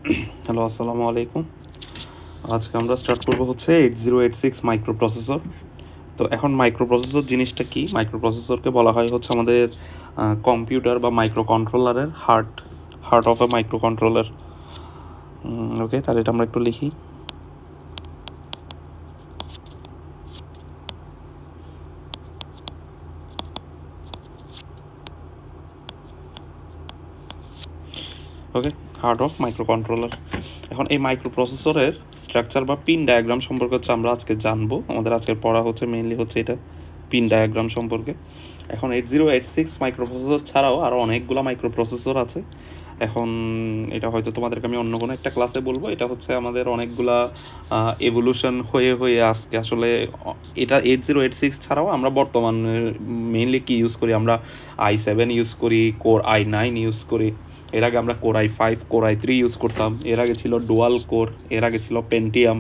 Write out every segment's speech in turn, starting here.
Hello, আসসালামু আলাইকুম। আজকে আমরা স্টার্ট করবো হচ্ছে 8086 মাইক্রো প্রসেসর। তো এখন মাইক্রো প্রসেসর জিনিসটা কি? মাইক্রো প্রসেসরকে বলা হয় হচ্ছে আমাদের কম্পিউটার বা মাইক্রো কন্ট্রোলারের heart of a microcontroller. Okay, তাহলে এটা আমরা একটু লিখি। Okay, heart of microcontroller. এখন এই মাইক্রো প্রসেসরের স্ট্রাকচার বা পিন ডায়াগ্রাম সম্পর্কে হচ্ছে আমরা আজকে জানবো। আমাদের আজকের পড়া হচ্ছে মেইনলি হচ্ছে এটা পিন ডায়াগ্রাম সম্পর্কে। এখন 8086 মাইক্রো প্রসেসর ছাড়াও আরও অনেকগুলো মাইক্রো প্রসেসর আছে। এখন এটা হয়তো তোমাদেরকে আমি অন্য কোনো একটা ক্লাসে বলবো। এটা হচ্ছে আমাদের অনেকগুলা এভলিউশন হয়ে হয়ে আজকে আসলে এটা 8086 ছাড়াও আমরা বর্তমানে মেইনলি কি ইউজ করি? আমরা i7 ইউজ করি, কোর i9 ইউজ করি। এর আগে আমরা core i5, core i3 use করতাম। এর আগে ছিল ডুয়াল কোর, এর আগে ছিল পেন্টিয়াম,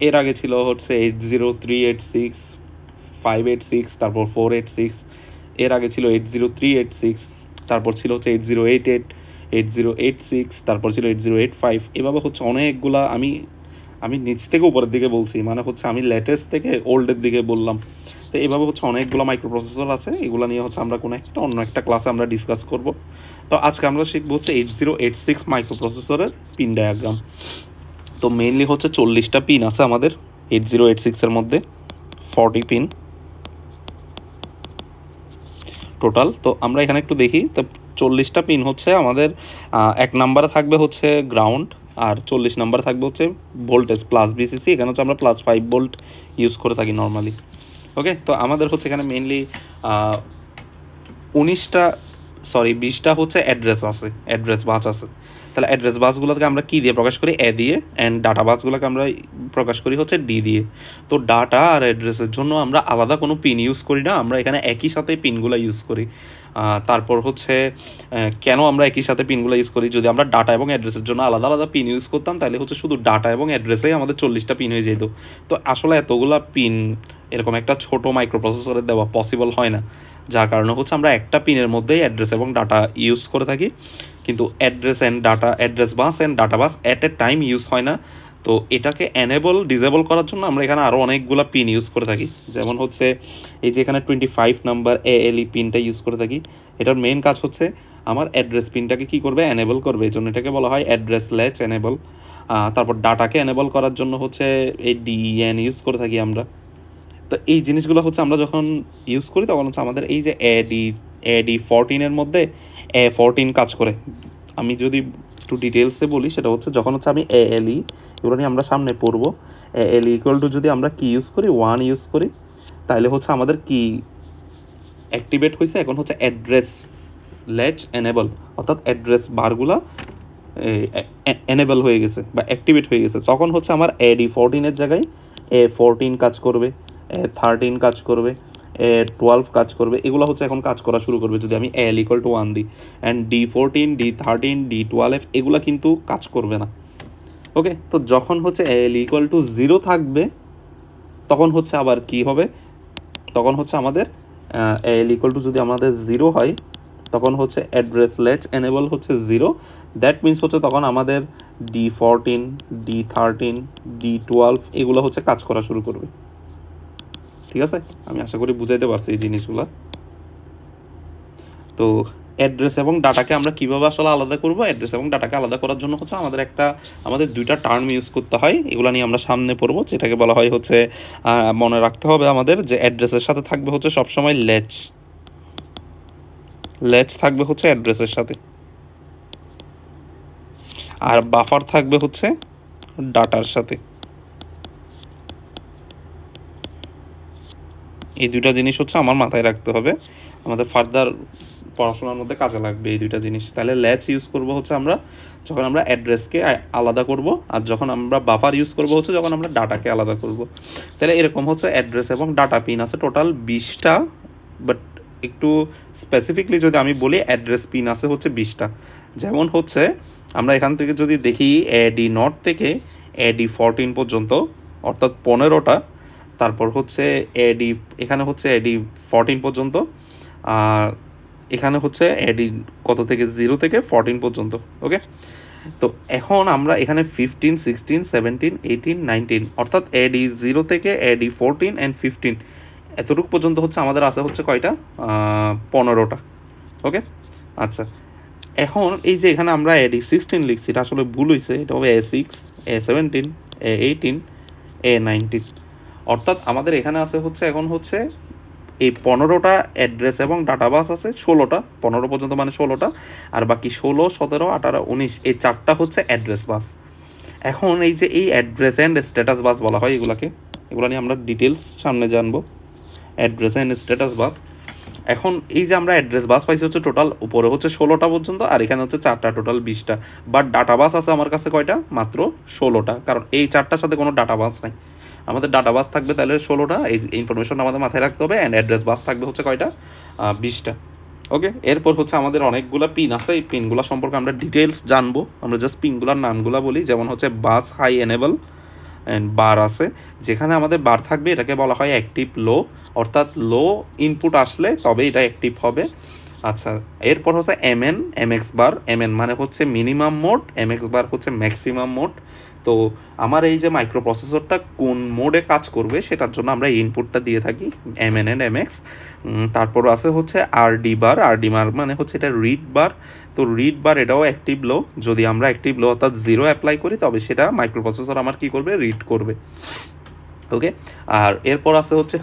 এর আগে ছিল হচ্ছে 80386, 586, তারপর 486, এর আগে ছিল 80386, তারপর ছিল হচ্ছে 8088, 8086, তারপর ছিল 8085। এভাবে হচ্ছে অনেকগুলা আমি নিচ থেকে উপরের দিকে বলছি, মানে হচ্ছে আমি লেটেস্ট থেকে ওল্ডের দিকে বললাম। তো এভাবে হচ্ছে অনেকগুলো মাইক্রো প্রসেসর আছে। এগুলো নিয়ে হচ্ছে আমরা কোনো একটা অন্য একটা ক্লাসে আমরা ডিসকাস করব। তো আজকে আমরা শিখবো হচ্ছে 8086 মাইক্রো প্রসেসরের পিন ডায়াগ্রাম। তো মেইনলি হচ্ছে 40টা পিন আছে আমাদের 8086-এর মধ্যে, 40 পিন টোটাল। তো আমরা এখানে একটু দেখি। তো 40টা পিন হচ্ছে আমাদের, 1 নাম্বারে থাকবে হচ্ছে গ্রাউন্ড, আর 40 নাম্বার থাকবে হচ্ছে ভোল্টেজ প্লাস বিসিসি। এখানে হচ্ছে আমরা +5 ভোল্ট ইউজ করে থাকি নর্মালি। ওকে, তো আমাদের হচ্ছে এখানে মেইনলি 20টা হচ্ছে অ্যাড্রেস আছে, অ্যাড্রেস বাস আছে। তাহলে অ্যাড্রেস বাসগুলোকে আমরা কি দিয়ে প্রকাশ করি? এ দিয়ে। অ্যান্ড ডাটা বাসগুলোকে আমরা প্রকাশ করি হচ্ছে ডি দিয়ে। তো ডাটা আর অ্যাড্রেসের জন্য আমরা আলাদা কোনো পিন ইউজ করি না, আমরা এখানে একই সাথে পিনগুলো ইউজ করি। তারপর হচ্ছে কেন আমরা একই সাথে পিনগুলো ইউজ করি? যদি আমরা ডাটা এবং অ্যাড্রেসের জন্য আলাদা আলাদা পিন ইউজ করতাম তাহলে হচ্ছে শুধু ডাটা এবং অ্যাড্রেসেই আমাদের 40টা পিন হয়ে যেত। তো আসলে এতগুলা পিন এরকম একটা ছোট মাইক্রো প্রসেসরে দেওয়া পসিবল হয় না, যার কারণে হচ্ছে আমরা একটা পিনের মধ্যেই অ্যাড্রেস এবং ডাটা ইউজ করে থাকি। কিন্তু address bus and data bus at a time use হয় না। তো এটাকে ডিসেবল করার জন্য আমরা এখানে আরও অনেকগুলো পিন ইউজ করে থাকি। যেমন হচ্ছে এই যে এখানে 25 নাম্বার ALE পিনটা ইউজ করে থাকি। এটার মেইন কাজ হচ্ছে আমার অ্যাড্রেস পিনটাকে কি করবে? এনেবল করবে। এই জন্য এটাকে বলা হয় অ্যাড্রেস ল্যাচ এনেবল। তারপর ডাটাকে এনেবল করার জন্য হচ্ছে এই DEN ইউজ করে থাকি আমরা। তো এই জিনিসগুলো হচ্ছে আমরা যখন ইউজ করি তখন হচ্ছে আমাদের এই যে AD14-এর মধ্যে A14 কাজ করে। আমি যদি একটু ডিটেলসে বলি, সেটা হচ্ছে যখন হচ্ছে আমি ALE, এগুলো নিয়ে আমরা সামনে পড়বো। ALE ইকুয়াল টু যদি আমরা কি ইউজ করি? 1 ইউজ করি, তাহলে হচ্ছে আমাদের কি অ্যাক্টিভেট হয়েছে? এখন হচ্ছে অ্যাড্রেস ল্যাচ এনেবল, অর্থাৎ অ্যাড্রেস বারগুলা এনেবল হয়ে গেছে বা অ্যাক্টিভেট হয়ে গেছে। তখন হচ্ছে আমার AD14-এর জায়গায় A14 কাজ করবে, A13 কাজ করবে, A12 কাজ করবে। এগুলো হচ্ছে এখন কাজ করা শুরু করবে যদি আমি AL ইকুয়াল টু 1 দিই। অ্যান্ড D14, D13, D12 এগুলো কিন্তু কাজ করবে না। ওকে, তো যখন হচ্ছে AL ইকুয়াল টু 0 থাকবে তখন হচ্ছে আবার কি হবে? তখন হচ্ছে আমাদের AL ইকুয়াল টু যদি আমাদের 0 হয় তখন হচ্ছে অ্যাড্রেস ল্যাচ এনেবল হচ্ছে 0। দ্যাট মিনস হচ্ছে তখন আমাদের D14, D13, D12 এগুলো হচ্ছে কাজ করা শুরু করবে। ঠিক আছে, আমি আশা করি বুঝাইতে পারছি এই জিনিসগুলো। তো অ্যাড্রেস এবং ডাটাকে আমরা কীভাবে আসলে আলাদা করবো? অ্যাড্রেস এবং ডাটাকে আলাদা করার জন্য হচ্ছে আমাদের 2টা টার্ম ইউজ করতে হয়। এগুলো নিয়ে আমরা সামনে পড়বো, যেটাকে বলা হয় হচ্ছে মনে রাখতে হবে আমাদের যে অ্যাড্রেসের সাথে থাকবে হচ্ছে সবসময় ল্যাচ থাকবে হচ্ছে অ্যাড্রেসের সাথে, আর বাফার থাকবে হচ্ছে ডাটার সাথে। এই 2টা জিনিস হচ্ছে আমার মাথায় রাখতে হবে, আমাদের ফার্দার পড়াশোনার মধ্যে কাজে লাগবে এই 2টা জিনিস। তাহলে ল্যাচ ইউজ করব হচ্ছে আমরা যখন আমরা অ্যাড্রেসকে আলাদা করব, আর যখন আমরা বাফার ইউজ করব হচ্ছে যখন আমরা ডাটাকে আলাদা করব। তাহলে এরকম হচ্ছে অ্যাড্রেস এবং ডাটা পিন আছে টোটাল 20টা। বাট একটু স্পেসিফিকলি যদি আমি বলি, অ্যাড্রেস পিন আছে হচ্ছে 20টা। যেমন হচ্ছে আমরা এখান থেকে যদি দেখি AD0 থেকে AD14 পর্যন্ত, অর্থাৎ 15টা। তারপর হচ্ছে এখানে হচ্ছে AD14 পর্যন্ত, আর এখানে হচ্ছে কত থেকে 0 থেকে 14 পর্যন্ত। ওকে, তো এখন আমরা এখানে 15, 16, 17, 18, 19 অর্থাৎ AD 0 থেকে AD 14 and 15 এতটুকু পর্যন্ত হচ্ছে আমাদের আছে হচ্ছে কয়টা, 15টা। ওকে, আচ্ছা এখন এই যে এখানে আমরা AD 16 লিখছি, এটা আসলে ভুল হয়েছে, এটা হবে A6, A17, A18, A19। অর্থাৎ আমাদের এখানে আছে হচ্ছে এখন হচ্ছে এই 15টা অ্যাড্রেস এবং ডাটা বাস আছে, 16টা, 15 পর্যন্ত মানে 16টা, আর বাকি 16, 17, 18, 19 এই 4টা হচ্ছে অ্যাড্রেস বাস। এখন এই যে এই অ্যাড্রেস অ্যান্ড স্ট্যাটাস বাস বলা হয় এগুলো নিয়ে আমরা ডিটেলস সামনে জানবো, অ্যাড্রেস অ্যান্ড স্ট্যাটাস বাস। এখন এই যে আমরা অ্যাড্রেস বাস পাইছি হচ্ছে টোটাল উপরে হচ্ছে 16টা পর্যন্ত, আর এখানে হচ্ছে 4টা, টোটাল 20টা। বাট ডাটা বাস আছে আমার কাছে কয়টা, মাত্র 16টা, কারণ এই 4টার সাথে কোনো ডাটা বাস নাই। আমাদের ডাটা বাস থাকবে তাহলে 16টা, এই ইনফরমেশন আমাদের মাথায় রাখতে হবে। অ্যান্ড অ্যাড্রেস বাস থাকবে হচ্ছে কয়টা, 20টা। ওকে, এরপর হচ্ছে আমাদের অনেকগুলো পিন আছে, এই পিনগুলো সম্পর্কে আমরা ডিটেলস জানবো। আমরা জাস্ট পিনগুলোর নামগুলো বলি, যেমন হচ্ছে বাস হাই এনেবল অ্যান্ড বার আছে, যেখানে আমাদের বার থাকবে এটাকে বলা হয় অ্যাক্টিভ লো, অর্থাৎ লো ইনপুট আসলে তবে এটা অ্যাক্টিভ হবে। আচ্ছা, এরপর হচ্ছে এমএক্স বার, এমএন মানে হচ্ছে মিনিমাম মোড, এমএক্স বার হচ্ছে ম্যাক্সিমাম মোড। তো আমার এই যে মাইক্রো প্রসেসরটা কোন মোডে কাজ করবে সেটার জন্য আমরা ইনপুটটা দিয়ে থাকি এমএন এন্ড এমএক্স। তারপর আছে হচ্ছে আরডি বার, আরডি বার মানে হচ্ছে এটা রিড বার। তো রিড বার এটাও অ্যাক্টিভ লো, যদি আমরা অ্যাক্টিভ লো অর্থাৎ 0 অ্যাপ্লাই করি তবে সেটা মাইক্রো প্রসেসর আমার কি করবে, রিড করবে। ওকে, আর এরপর আছে হচ্ছে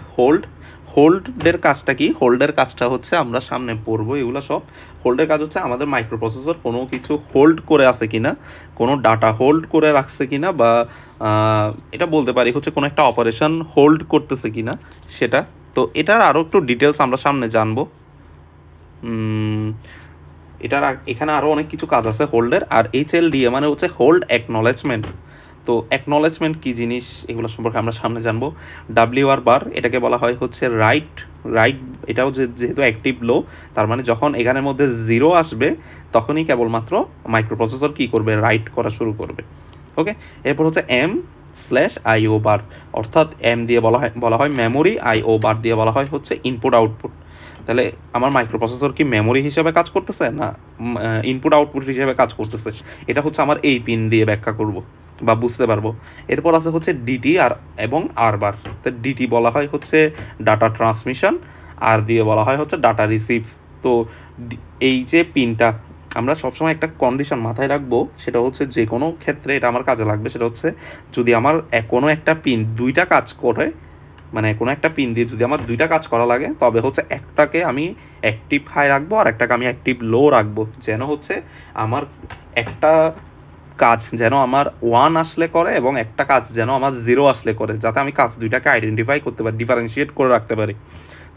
হোল্ডের কাজটা কি, হোল্ডের কাজটা হচ্ছে আমরা সামনে পড়বো এগুলো সব। হোল্ডের কাজ হচ্ছে আমাদের মাইক্রো প্রসেসর কোনো কিছু হোল্ড করে আছে কিনা, কোনো ডাটা হোল্ড করে রাখছে কিনা, বা এটা বলতে পারি হচ্ছে কোনো একটা অপারেশন হোল্ড করতেছে কিনা সেটা। তো এটার আরও একটু ডিটেলস আমরা সামনে জানবো। এটার এখানে আরও অনেক কিছু কাজ আছে হোল্ডের। আর HLDA মানে হচ্ছে হোল্ড অ্যাকনলেজমেন্ট। তো অ্যাকনলেজমেন্ট কী জিনিস এগুলো সম্পর্কে আমরা সামনে জানবো। WR বার এটাকে বলা হয় হচ্ছে রাইট, এটাও যেহেতু অ্যাক্টিভ লো, তার মানে যখন এখানের মধ্যে 0 আসবে তখনই কেবলমাত্র মাইক্রোপ্রসেসর কী করবে, রাইট করা শুরু করবে। ওকে, এরপর হচ্ছে M/IO বার, অর্থাৎ M দিয়ে বলা হয় মেমোরি, IO বার দিয়ে বলা হয় হচ্ছে ইনপুট আউটপুট। তাহলে আমার মাইক্রোপ্রসেসর কি মেমোরি হিসেবে কাজ করতেছে না ইনপুট আউটপুট হিসেবে কাজ করতেছে, এটা হচ্ছে আমার এই পিন দিয়ে ব্যাখ্যা করব বা বুঝতে পারবো। এরপর আছে হচ্ছে ডিটি এবং আর বার। তো ডিটি বলা হয় হচ্ছে ডাটা ট্রান্সমিশন, আর দিয়ে বলা হয় হচ্ছে ডাটা রিসিভ। তো এই যে পিনটা আমরা সবসময় একটা কন্ডিশন মাথায় রাখবো, সেটা হচ্ছে যে কোনো ক্ষেত্রে এটা আমার কাজে লাগবে, সেটা হচ্ছে যদি আমার কোনো একটা পিন দুইটা কাজ করে, মানে কোনো একটা পিন দিয়ে যদি আমার দুইটা কাজ করা লাগে তবে হচ্ছে একটাকে আমি অ্যাক্টিভ হাই রাখবো আর একটাকে আমি অ্যাক্টিভ লো রাখবো, যেন হচ্ছে আমার একটা কাজ যেন আমার 1 আসলে করে এবং একটা কাজ যেন আমার 0 আসলে করে, যাতে আমি কাজ দুইটাকে আইডেন্টিফাই করতে পারি, ডিফারেন্সিয়েট করে রাখতে পারি।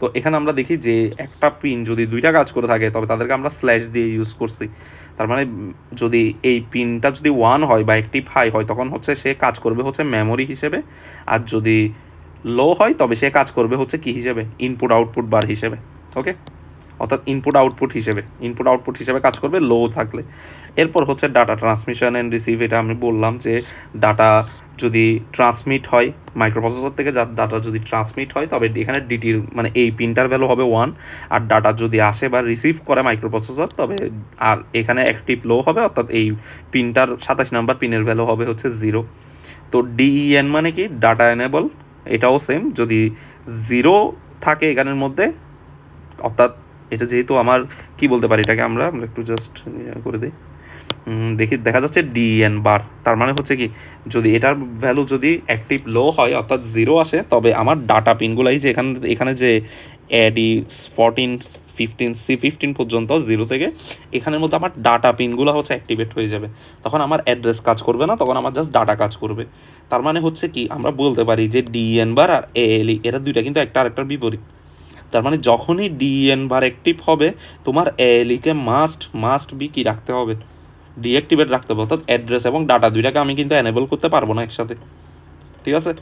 তো এখানে আমরা দেখি যে একটা পিন যদি দুইটা কাজ করে থাকে তবে তাদেরকে আমরা স্ল্যাশ দিয়ে ইউজ করছি। তার মানে যদি এই পিনটা যদি 1 হয় বা অ্যাক্টিভ হাই হয় তখন হচ্ছে সে কাজ করবে হচ্ছে মেমোরি হিসেবে, আর যদি লো হয় তবে সে কাজ করবে হচ্ছে কি হিসেবে, ইনপুট আউটপুট বার হিসেবে। ওকে, অর্থাৎ ইনপুট আউটপুট হিসেবে কাজ করবে লো থাকলে। এরপর হচ্ছে ডাটা ট্রান্সমিশন অ্যান্ড রিসিভ, এটা আমি বললাম যে ডাটা যদি ট্রান্সমিট হয় মাইক্রোপ্রসেসর থেকে, ডাটা যদি ট্রান্সমিট হয় তবে এখানে ডিটির মানে এই পিনটার ভ্যালু হবে 1, আর ডাটা যদি আসে বা রিসিভ করে মাইক্রোপ্রসেসর তবে আর এখানে অ্যাক্টিভ লো হবে, অর্থাৎ এই পিনটার 27 নাম্বার পিনের ভ্যালু হবে হচ্ছে 0। তো DEN মানে কি, ডাটা এনেবল, এটাও সেম, যদি 0 থাকে এখানের মধ্যে, অর্থাৎ এটা যেহেতু আমার কি বলতে পারি এটাকে আমরা একটু জাস্ট করে দিই, দেখা যাচ্ছে DEN বার, তার মানে হচ্ছে কি যদি এটার ভ্যালু যদি অ্যাক্টিভ লো হয় অর্থাৎ 0 আসে তবে আমার ডাটা পিনগুলাই যে এখানে যে AD 14, 15, C15 পর্যন্ত 0 থেকে এখানের মধ্যে আমার ডাটা পিনগুলো হচ্ছে অ্যাক্টিভেট হয়ে যাবে, তখন আমার অ্যাড্রেস কাজ করবে না, তখন আমার জাস্ট ডাটা কাজ করবে। তার মানে হচ্ছে কি আমরা বলতে পারি যে DEN বার আর ALE এরা দুইটা কিন্তু একটা আরেকটার বিপরীত। তার মানে যখনই DEN বার অ্যাক্টিভ হবে তোমার ALE কে মাস্ট বি কি রাখতে হবে, ডিঅ্যাক্টিভেট রাখতে হবে, অর্থাৎ অ্যাড্রেস এবং ডাটা দুইটাকে আমি কিন্তু এনেবল করতে পারবো না একসাথে, ঠিক আছে।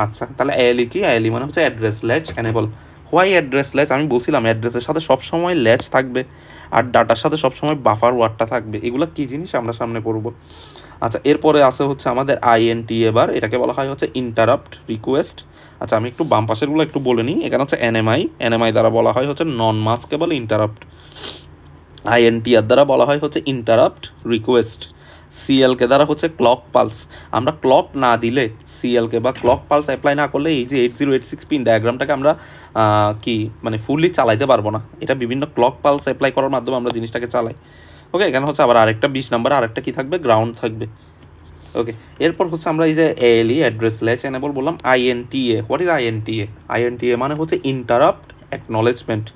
আচ্ছা, তাহলে ALE কি, ALE মানে হচ্ছে address latch enable. Why address latch, আমি বলছিলাম অ্যাড্রেসের সাথে সবসময় ল্যাচ থাকবে আর ডাটার সাথে সবসময় বাফার ওয়ার্ডটা থাকবে, এগুলো কি জিনিস আমরা সামনে পড়বো। আচ্ছা, এরপরে আছে হচ্ছে আমাদের INTA বার, এটাকে বলা হয় হচ্ছে ইন্টারাপ্ট রিকোয়েস্ট। আচ্ছা, আমি একটু বাম পাশেরগুলো একটু বলে নিই। এখানে হচ্ছে NMI দ্বারা বলা হয় হচ্ছে নন মাস্কেবল ইন্টারাপ্ট, INTR দ্বারা বলা হয় হচ্ছে ইন্টারাপ্ট রিকোয়েস্ট। সিএলকে দ্বারা হচ্ছে ক্লক পালস। আমরা ক্লক না দিলে সিএলকে বা ক্লক পালস অ্যাপ্লাই না করলে এই যে 8086 পিন ডায়াগ্রামটাকে আমরা কি মানে ফুললি চালাইতে পারবো না। এটা বিভিন্ন ক্লক পালস অ্যাপ্লাই করার মাধ্যমে আমরা জিনিসটাকে চালাই। ওকে, এখানে হচ্ছে আবার আরেকটা 20 নাম্বার আরেকটা কি থাকবে, গ্রাউন্ড থাকবে। ওকে, এরপর হচ্ছে আমরা এই যে এএলই অ্যাড্রেস ল্যাচ এনেবল বললাম। আইএনটিএ, হোয়াট ইজ আইএনটিএ? আইএনটিএ মানে হচ্ছে ইন্টারাপ্ট অ্যাকনলেজমেন্ট।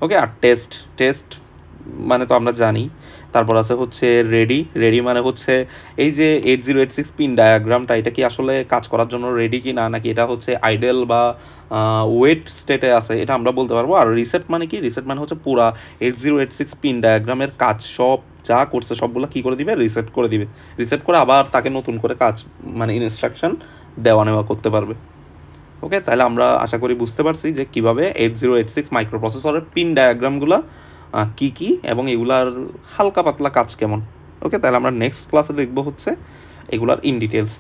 ওকে, আর টেস্ট মানে তো আমরা জানি। তারপর আছে হচ্ছে রেডি মানে হচ্ছে এই যে 8086 পিন ডায়াগ্রামটা এটা কি আসলে কাজ করার জন্য রেডি কি না, নাকি এটা হচ্ছে আইডেল বা ওয়েট স্টেটে আছে, এটা আমরা বলতে পারবো। আর রিসেট মানে কি? রিসেট মানে হচ্ছে পুরা 8086 পিন ডায়াগ্রামের কাজ সব যা করছে সবগুলো কি করে দিবে, রিসেট করে দিবে। রিসেট করে আবার তাকে নতুন করে কাজ মানে ইনস্ট্রাকশন দেওয়া নেওয়া করতে পারবে। ওকে, তাহলে আমরা আশা করি বুঝতে পারছি যে কীভাবে 8086 মাইক্রোপ্রসেসরের পিন ডায়াগ্রামগুলো কী এবং এগুলার হালকা পাতলা কাজ কেমন। ওকে, তাহলে আমরা নেক্সট ক্লাসে দেখবো হচ্ছে এগুলার ইন ডিটেলস।